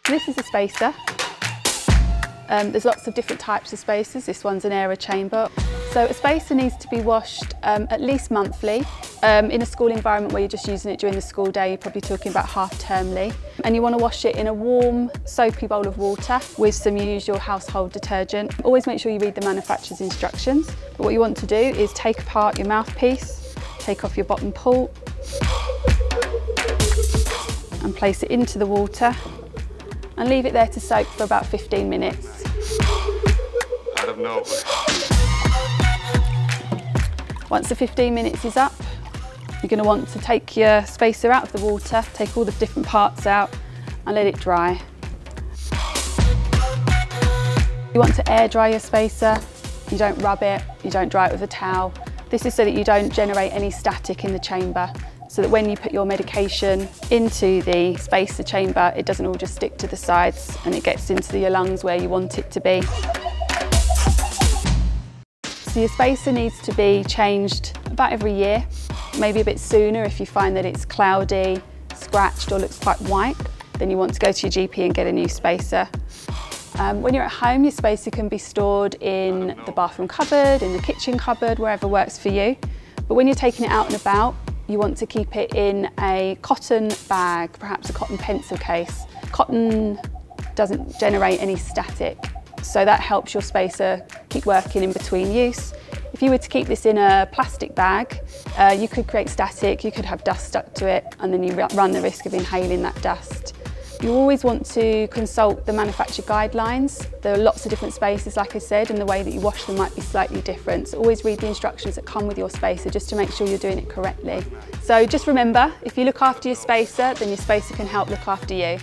So this is a spacer. There's lots of different types of spacers. This one's an air chamber. So a spacer needs to be washed at least monthly. In a school environment where you're just using it during the school day, you're probably talking about half-termly. And you want to wash it in a warm, soapy bowl of water with some usual household detergent. Always make sure you read the manufacturer's instructions. But what you want to do is take apart your mouthpiece, take off your bottom port, and place it into the water and leave it there to soak for about 15 minutes. Out of nowhere. Once the 15 minutes is up, you're going to want to take your spacer out of the water, take all the different parts out and let it dry. You want to air dry your spacer. You don't rub it, you don't dry it with a towel. This is so that you don't generate any static in the chamber, so that when you put your medication into the spacer chamber, it doesn't all just stick to the sides and it gets into your lungs where you want it to be. So your spacer needs to be changed about every year, maybe a bit sooner if you find that it's cloudy, scratched or looks quite white, then you want to go to your GP and get a new spacer. When you're at home, your spacer can be stored in the bathroom cupboard, in the kitchen cupboard, wherever works for you. But when you're taking it out and about, you want to keep it in a cotton bag, perhaps a cotton pencil case. Cotton doesn't generate any static, so that helps your spacer keep working in between use. If you were to keep this in a plastic bag, you could create static, you could have dust stuck to it, and then you run the risk of inhaling that dust. You always want to consult the manufacturer guidelines. There are lots of different spacers, like I said, and the way that you wash them might be slightly different. So always read the instructions that come with your spacer just to make sure you're doing it correctly. So just remember, if you look after your spacer, then your spacer can help look after you.